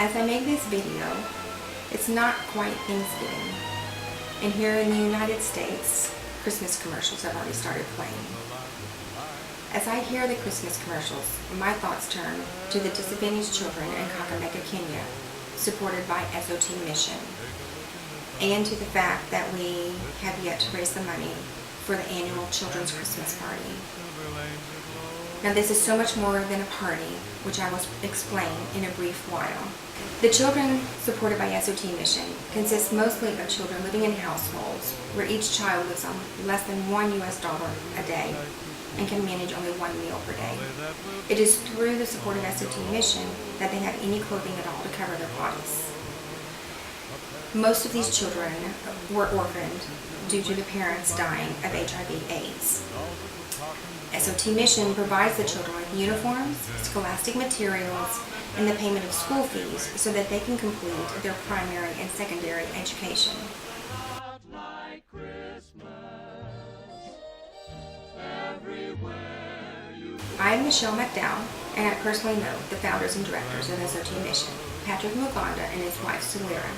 As I make this video, it's not quite Thanksgiving, and here in the United States, Christmas commercials have already started playing. As I hear the Christmas commercials, my thoughts turn to the disadvantaged children in Kakamega, Kenya, supported by SOT Mission, and to the fact that we have yet to raise the money for the annual Children's Christmas Party. Now, this is so much more than a party, which I will explain in a brief while. The children supported by SOT Mission consist mostly of children living in households where each child lives on less than $1 a day and can manage only one meal per day. It is through the support of SOT Mission that they have any clothing at all to cover their bodies. Most of these children were orphaned due to the parents dying of HIV/AIDS. SOT Mission provides the children with uniforms, scholastic materials, and the payment of school fees so that they can complete their primary and secondary education. I am Michelle McDowell, and I personally know the founders and directors of SOT Mission, Patrick Muganda and his wife Salira.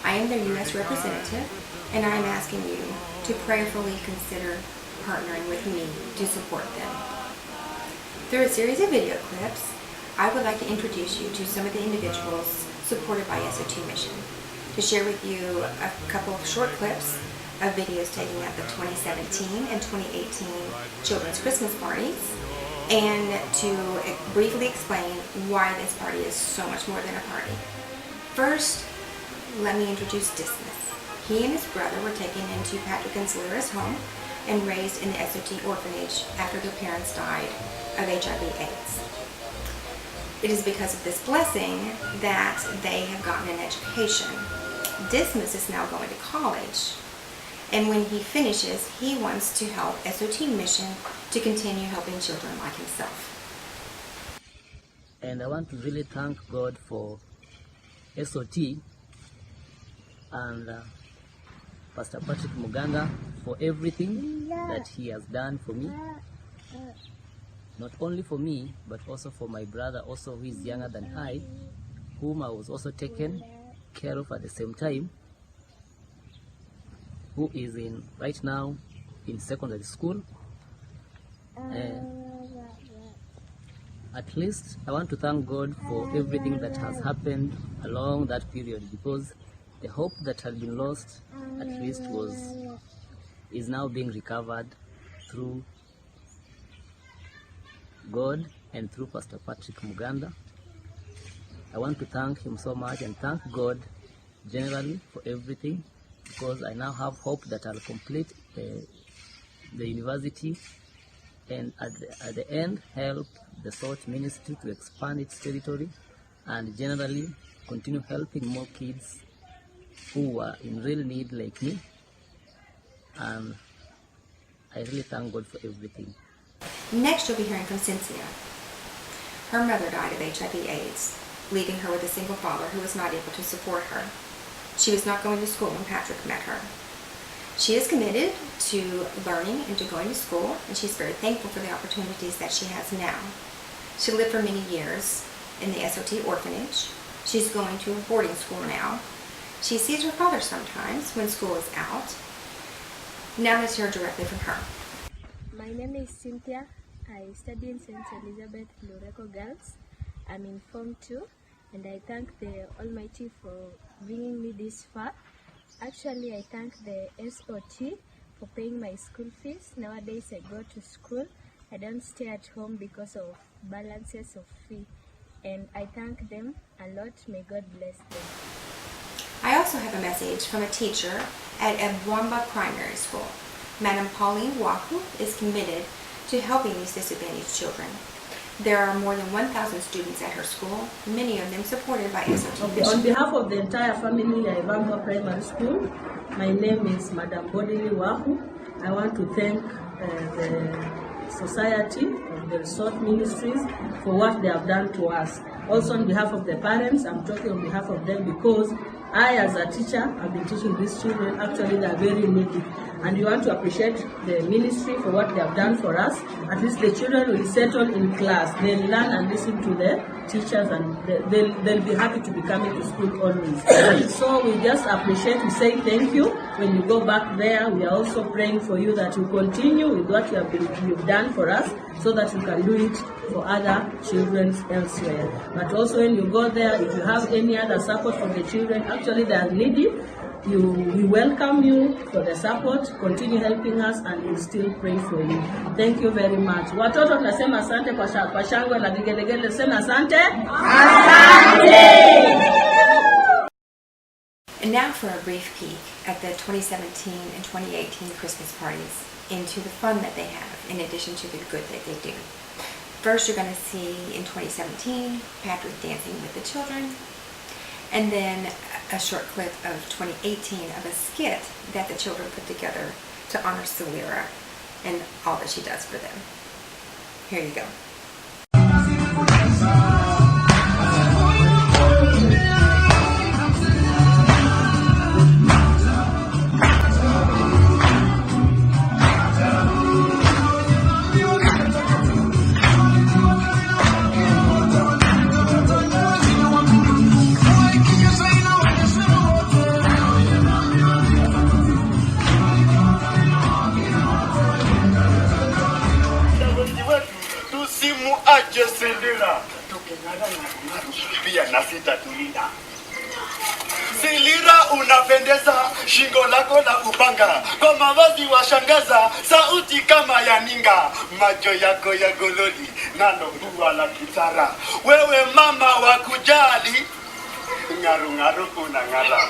I am their U.S. representative, and I am asking you to prayerfully consider partnering with me to support them. Through a series of video clips, I would like to introduce you to some of the individuals supported by SOT Mission, to share with you a couple of short clips of videos taken at the 2017 and 2018 Children's Christmas parties, and to briefly explain why this party is so much more than a party. First, let me introduce Dismas. He and his brother were taken into Patrick and Salira's home and raised in the SOT orphanage after their parents died of HIV/AIDS. It is because of this blessing that they have gotten an education. Dismas is now going to college, and when he finishes, he wants to help SOT Mission to continue helping children like himself. And I want to really thank God for SOT and Pastor Patrick Muganda for everything that he has done for me. Not only for me, but also for my brother, also who is younger than I, whom I was also taken care of at the same time, who is right now in secondary school. At least I want to thank God for everything that has happened along that period, because the hope that had been lost at least is now being recovered through God and through Pastor Patrick Muganda. I want to thank him so much and thank God generally for everything, because I now have hope that I'll complete the university and at the end help the SOT ministry to expand its territory and generally continue helping more kids who are in real need like me. And I really thank God for everything. Next, you'll be hearing from Cynthia. Her mother died of HIV/AIDS, leaving her with a single father who was not able to support her. She was not going to school when Patrick met her. She is committed to learning and to going to school, and she's very thankful for the opportunities that she has now. She lived for many years in the SOT orphanage. She's going to a boarding school now. She sees her father sometimes when school is out. Now let's hear directly from her. My name is Cynthia. I study in St. Elizabeth Lureko Girls. I'm in Form 2, and I thank the Almighty for bringing me this far. Actually, I thank the SOT for paying my school fees. Nowadays, I go to school. I don't stay at home because of balances of fee, and I thank them a lot. May God bless them. I also have a message from a teacher at Ebwamba Primary School. Madam Pauline Waku is committed to helping these disadvantaged children. There are more than 1,000 students at her school, many of them supported by SOT Mission. On behalf of the entire family at Ebwamba Primary School, my name is Madam Bodili Waku. I want to thank the Society of the SOT Ministries for what they have done to us. Also on behalf of the parents, I'm talking on behalf of them because I, as a teacher, have been teaching these children. Actually, they are very needy. and we want to appreciate the ministry for what they have done for us. At least the children will settle in class. They'll learn and listen to the teachers, and they'll be happy to be coming to school always. So we just appreciate, we say thank you. When you go back there, we are also praying for you that you continue with what you've done for us, so that you can do it for other children elsewhere. But also when you go there, if you have any other support for the children, actually they are needy, we welcome you for the support. Continue helping us, and we'll still pray for you. Thank you very much. Watoto tunasema asante kwa shangwe na vigelegele. Sema asante. Asante. And now for a brief peek at the 2017 and 2018 Christmas parties, into the fun that they have in addition to the good that they do. First, you're going to see in 2017 Patrick dancing with the children, and then a short clip of 2018 of a skit that the children put together to honor Selira and all that she does for them. Here you go. Selira unapendeza, shingo lako la upanga, kwa mavazi washangaza, sauti kama ya ninga, macho yako ya gololi, nalo bua la kitara. Wewe mama wa kujali, ngaru ngaru unangara.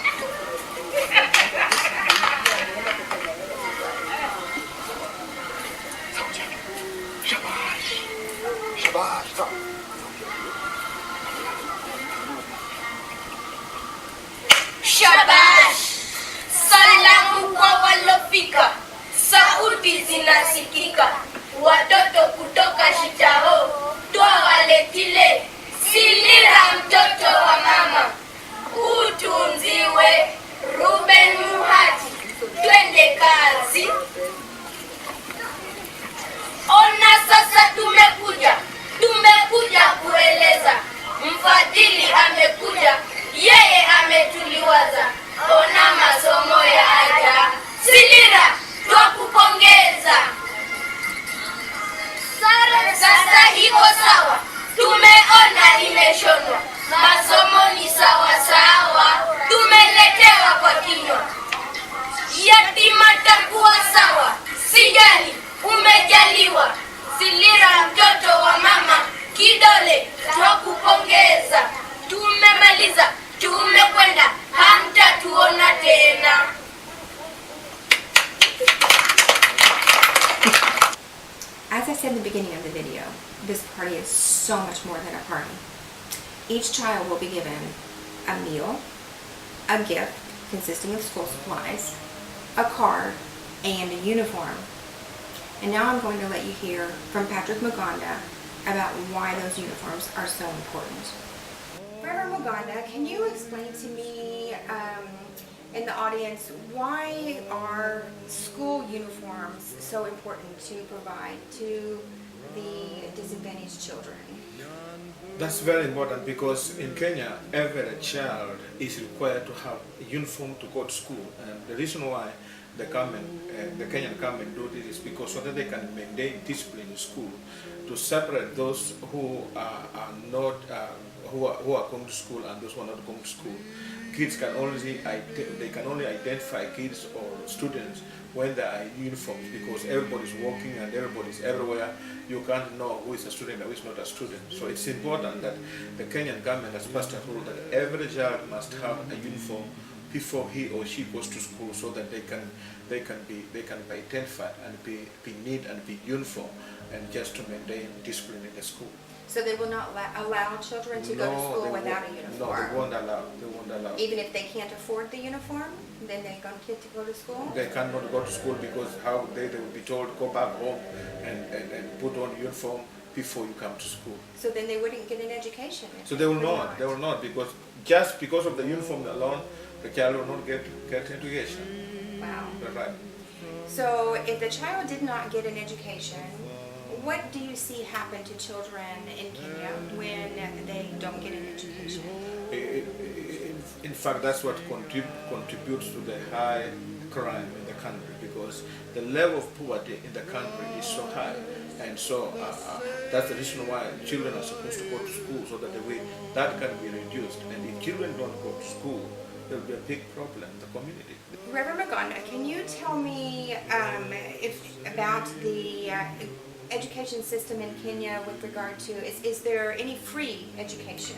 Shabash, shabash. Shabash! Salamu kwa walofika, sauti zinasikika, watoto kutoka Shitao, twawaletile, Selira mtoto wa mama, utunziwe, Ruben Muhati, twende kazi. Ona sasa tumekuja kueleza, mfadhili amekuja, yeye ametuliwaza, ona masomo ya aja. Selira, twakupongeza. Sasa iko sawa, tumeona imeshonwa, masomo ni sawa sawa, tumeletewa kwa kinywa. Yatima takuwa sawa, sijali, umejaliwa. Selira mtoto wa mama, kidole, twakupongeza. Tumemaliza, tumekwenda, hamtatuona tena. As I said in the beginning of the video, this party is so much more than a party. Each child will be given a meal, a gift consisting of school supplies, a card, and a uniform. And now I'm going to let you hear from Patrick Muganda about why those uniforms are so important. Reverend Muganda, can you explain to me and the audience, why are school uniforms so important to provide to the disadvantaged children? That's very important because in Kenya, every child is required to have a uniform to go to school. And the reason why the Kenyan government do this is because so that they can maintain discipline in school, to separate those who are not who are going to school and those who are not going to school. Kids can only identify kids or students when they are in uniforms, because everybody's walking and everybody's everywhere. You can't know who is a student and who is not a student. So it's important that the Kenyan government has passed a rule that every child must have a uniform before he or she goes to school, so that they can be identified and be neat and be uniform, and just to maintain discipline in the school. So they will not allow children to go to school without a uniform? No, they won't allow. Even if they can't afford the uniform, then they don't get to go to school? They cannot go to school because how they will be told, go back home and put on uniform before you come to school. So then they wouldn't get an education? So they will not, because just because of the uniform alone, the child will not get education. Wow. Right. So if the child did not get an education, what do you see happen to children in Kenya when they don't get an education? In fact, that's what contributes to the high crime in the country, because the level of poverty in the country is so high. And so that's the reason why children are supposed to go to school, so that the way that can be reduced. And if children don't go to school, there will be a big problem in the community. Reverend Muganda, can you tell me about the education system in Kenya with regard to, is there any free education?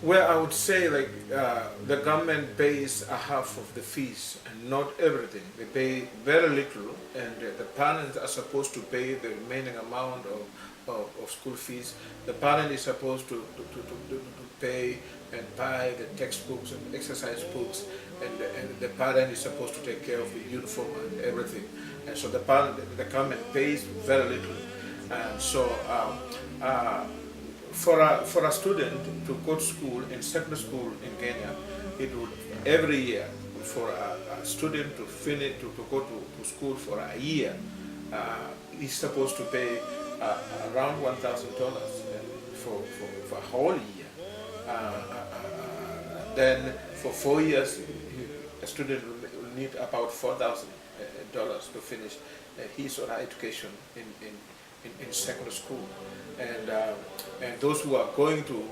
Well, I would say the government pays a half of the fees and not everything. They pay very little, and the parents are supposed to pay the remaining amount of school fees. The parent is supposed to pay and buy the textbooks and exercise books, and the parent is supposed to take care of the uniform and everything. And so the government pays very little. And so for a student to go to school in secondary school in Kenya, it would every year for a student to finish to go to school for a year, he's supposed to pay around $1,000 for a whole year. Then for 4 years, a student will need about $4,000 to finish his or her education in secondary school. And those who are going to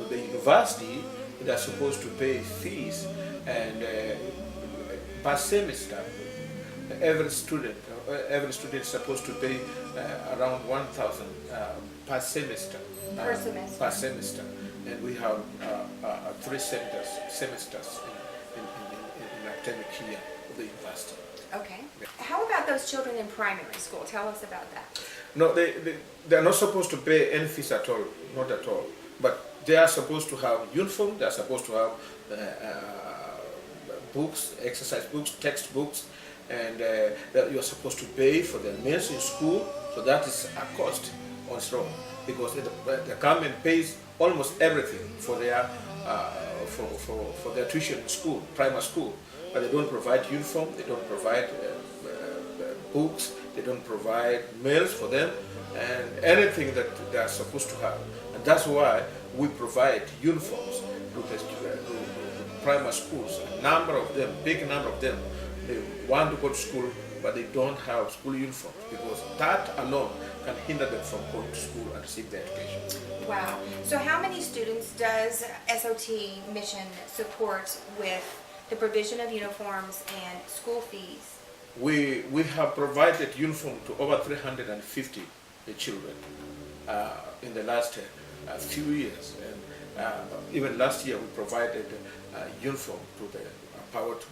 the university, they are supposed to pay fees, and per semester, every student is supposed to pay around $1,000 per semester. Per semester, and we have 3 semesters in academic year of the university. Okay. How about those children in primary school? Tell us about that. No, they are not supposed to pay any fees at all, not at all. But they are supposed to have uniform, they are supposed to have books, exercise books, textbooks, and you are supposed to pay for their meals in school. So that is a cost on its own, because the government pays almost everything for their tuition in school, primary school. But they don't provide uniform, they don't provide books, they don't provide meals for them, and anything that they are supposed to have. And that's why we provide uniforms to primary schools. A number of them, big number of them, they want to go to school, but they don't have school uniforms, because that alone can hinder them from going to school and receive their education. Wow. So how many students does SOT Mission support with the provision of uniforms and school fees? We have provided uniform to over 350 children in the last few years, and even last year we provided uniform to about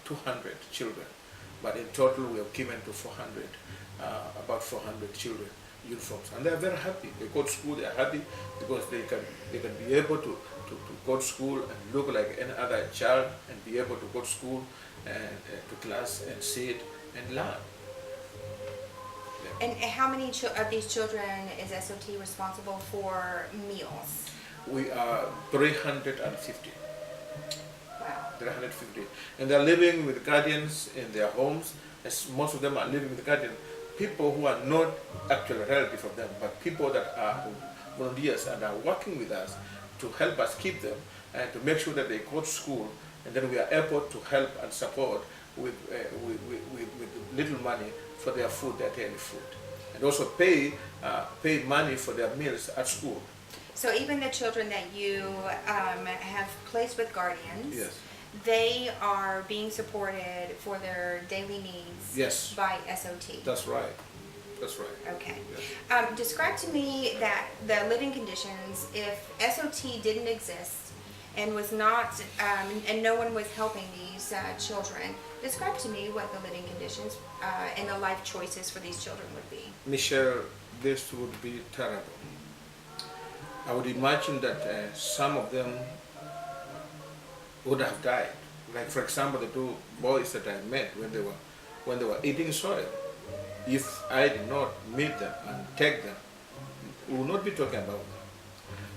200 children. But in total we have given to about 400 children uniforms, and they are very happy. They go to school, they are happy because they can be able to go to school and look like any other child, and be able to go to school and to class and sit and learn. And how many of these children is SOT responsible for meals? We are 350. Wow. 350. And they're living with guardians in their homes. As most of them are living with guardians, people who are not actual relatives of them, but people that are volunteers and are working with us to help us keep them and to make sure that they go to school, and then we are able to help and support with little money for their food, their daily food, and also pay money for their meals at school. So even the children that you have placed with guardians, yes, they are being supported for their daily needs, yes, by SOT. That's right. That's right. Okay. Yes. Describe to me that the living conditions, if SOT didn't exist and was not, and no one was helping these children, describe to me what the living conditions and the life choices for these children would be. Michelle, this would be terrible. I would imagine that some of them would have died. Like, for example, the 2 boys that I met when they were eating soil. If I did not meet them and take them, we would not be talking about them.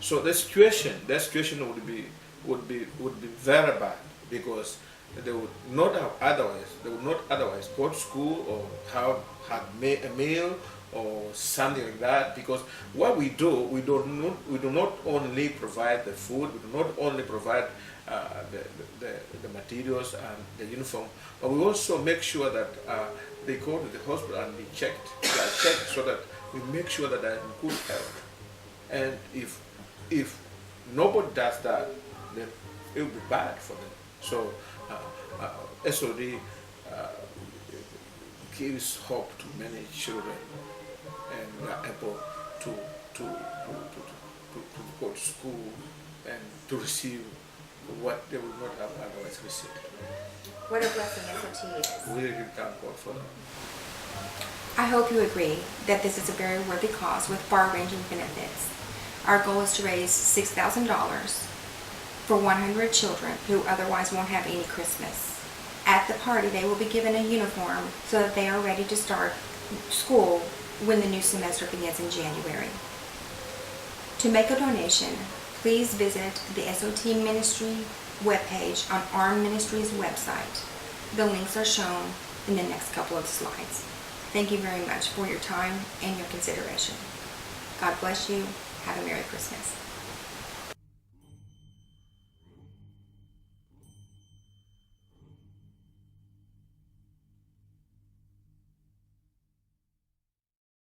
So the situation would be very bad, because they would not otherwise go to school or have had a meal or something like that. Because what we do, we do not only provide the food, we do not only provide the materials and the uniform, but we also make sure that they go to the hospital and be checked. They are checked so that we make sure that they're in good health. And if nobody does that, then it will be bad for them. So SOD gives hope to many children, and they are able to go to school and to receive what they would not have otherwise received. What a blessing SOT is. We really thank God for that. I hope you agree that this is a very worthy cause with far-ranging benefits. Our goal is to raise $6,000 for 100 children who otherwise won't have any Christmas. At the party, they will be given a uniform so that they are ready to start school when the new semester begins in January. To make a donation, please visit the SOT Ministry webpage on our ministry's website. The links are shown in the next couple of slides. Thank you very much for your time and your consideration. God bless you. Have a Merry Christmas.